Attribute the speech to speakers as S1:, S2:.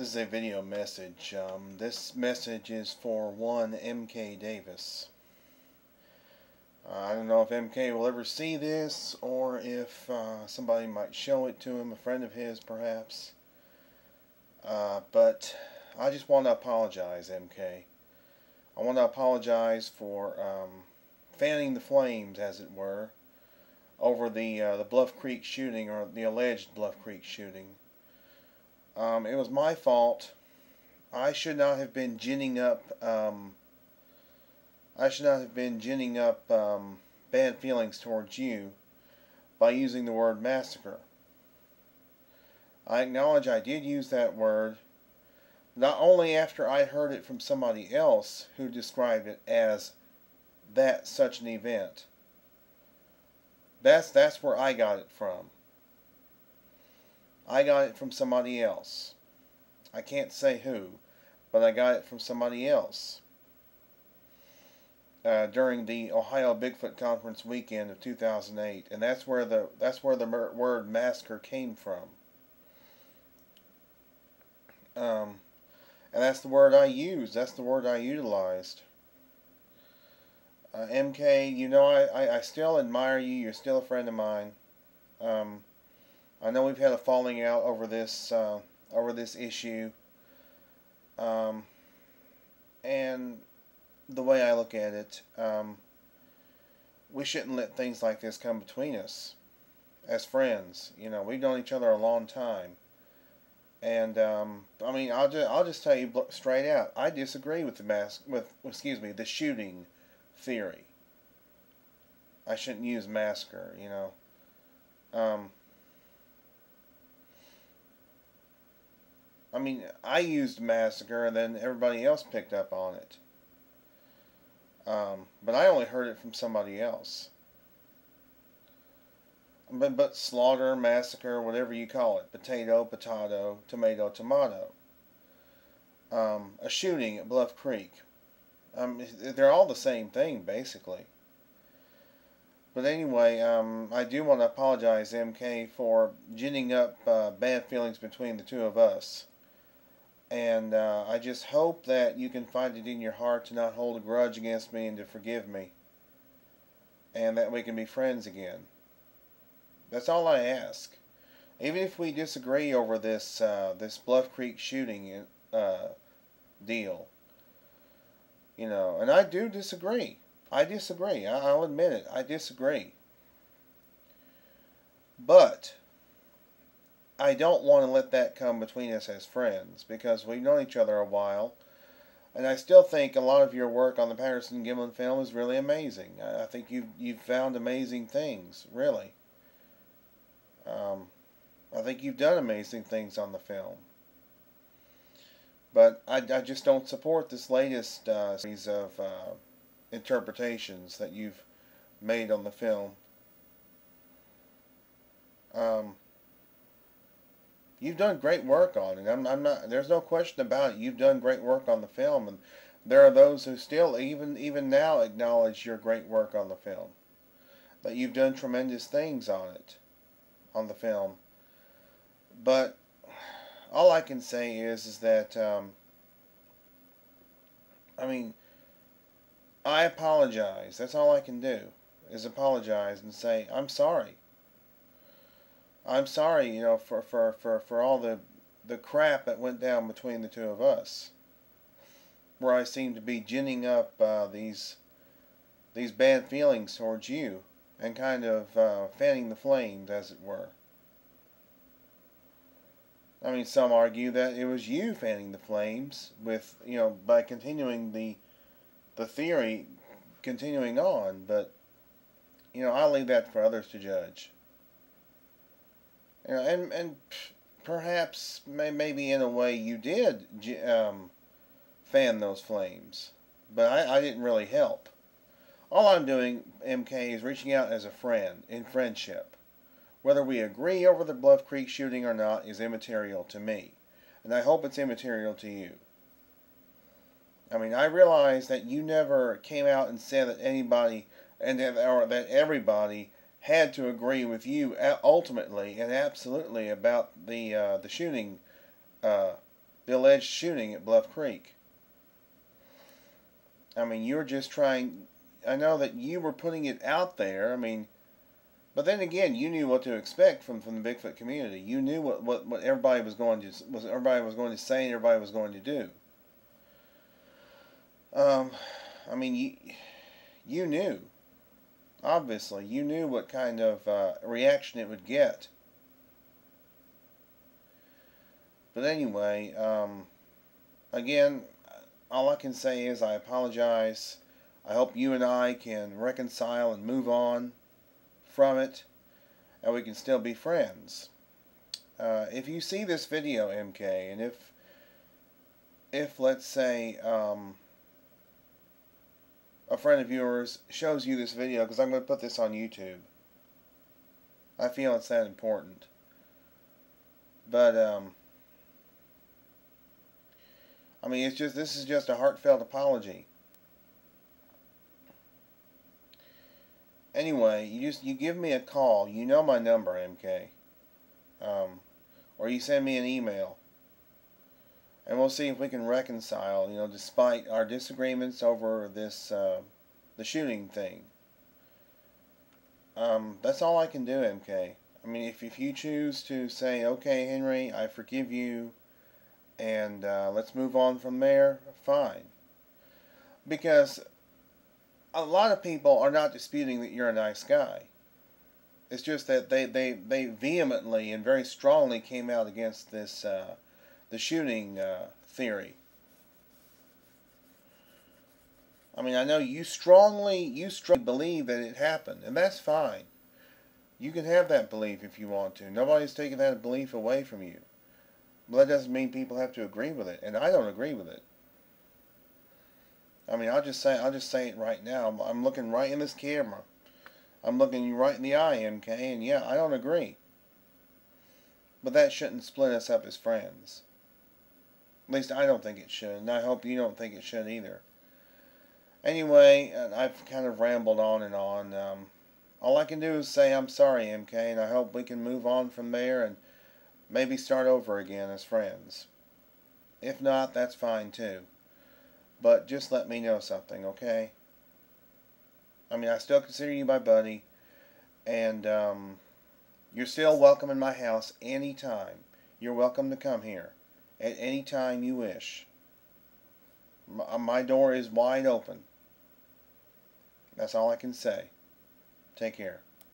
S1: This is a video message. This message is for one MK Davis. I don't know if MK will ever see this or if somebody might show it to him, a friend of his perhaps. But I just want to apologize, MK. I want to apologize for fanning the flames, as it were, over the Bluff Creek shooting, or the alleged Bluff Creek shooting. It was my fault. I should not have been ginning up. Bad feelings towards you by using the word massacre. I acknowledge I did use that word, not only after I heard it from somebody else who described it as such an event. That's where I got it from. I got it from somebody else. I can't say who, but I got it from somebody else during the Ohio Bigfoot Conference weekend of 2008, and that's where the word massacre came from. And that's the word I used. That's the word I utilized. MK, you know I still admire you. You're still a friend of mine. I know we've had a falling out over this issue, and the way I look at it, we shouldn't let things like this come between us as friends. You know, we've known each other a long time, and I mean, I'll just tell you straight out, I disagree with the shooting theory. I shouldn't use massacre. You know. I mean, I used massacre, and then everybody else picked up on it. But I only heard it from somebody else. But slaughter, massacre, whatever you call it, potato, potato, tomato, tomato. A shooting at Bluff Creek. They're all the same thing, basically. But anyway, I do want to apologize, MK, for ginning up bad feelings between the two of us. And I just hope that you can find it in your heart to not hold a grudge against me and to forgive me. And that we can be friends again. That's all I ask. Even if we disagree over this Bluff Creek shooting deal. You know, and I do disagree. I disagree. I'll admit it. I disagree. But I don't want to let that come between us as friends, because we've known each other a while, and I still think a lot of your work on the Patterson-Gimlin film is really amazing. I think you've found amazing things, really. I think you've done amazing things on the film. But I just don't support this latest series of interpretations that you've made on the film. You've done great work on it. I'm not. There's no question about it. You've done great work on the film, and there are those who still, even now, acknowledge your great work on the film. That you've done tremendous things on it, on the film. But all I can say is that I mean, I apologize. That's all I can do, is apologize and say I'm sorry. I'm sorry, you know, for all the crap that went down between the two of us, where I seem to be ginning up these bad feelings towards you, and kind of fanning the flames, as it were. I mean, some argue that it was you fanning the flames with, you know, by continuing the theory, continuing on, but you know, I'll leave that for others to judge. You know, and perhaps maybe in a way you did fan those flames, but I didn't really help. All I'm doing, MK, is reaching out as a friend, in friendship. Whether we agree over the Bluff Creek shooting or not is immaterial to me, and I hope it's immaterial to you. I mean, I realize that you never came out and said that anybody, or that everybody had to agree with you ultimately and absolutely about the shooting the alleged shooting at Bluff Creek. I mean, you're just trying. I know that you were putting it out there. I mean, but then again, you knew what to expect from the Bigfoot community. You knew what everybody was going to say and everybody was going to do. Um, I mean, you knew. Obviously, you knew what kind of reaction it would get. But anyway, again, all I can say is I apologize. I hope you and I can reconcile and move on from it, and we can still be friends. If you see this video, MK, and if let's say a friend of yours shows you this video, because I'm going to put this on YouTube, I feel it's that important. But I mean, this is just a heartfelt apology. Anyway, you give me a call. You know my number, MK. Or you send me an email, and we'll see if we can reconcile. You know, despite our disagreements over this the shooting thing. That's all I can do, MK. I mean, if you choose to say, okay, Henry, I forgive you, and let's move on from there, fine. Because a lot of people are not disputing that you're a nice guy. It's just that they vehemently and very strongly came out against this the shooting theory. I mean, I know you strongly believe that it happened, and that's fine. You can have that belief if you want to. Nobody's taking that belief away from you. But that doesn't mean people have to agree with it, and I don't agree with it. I mean, I'll just say it right now. I'm looking right in this camera. I'm looking you right in the eye, MK, and yeah, I don't agree. But that shouldn't split us up as friends. At least I don't think it should, and I hope you don't think it should either. Anyway, I've kind of rambled on and on. All I can do is say I'm sorry, MK, and I hope we can move on from there and maybe start over again as friends. If not, that's fine too. But just let me know something, okay? I mean, I still consider you my buddy, and you're still welcome in my house anytime. You're welcome to come here at any time you wish. My door is wide open. That's all I can say. Take care.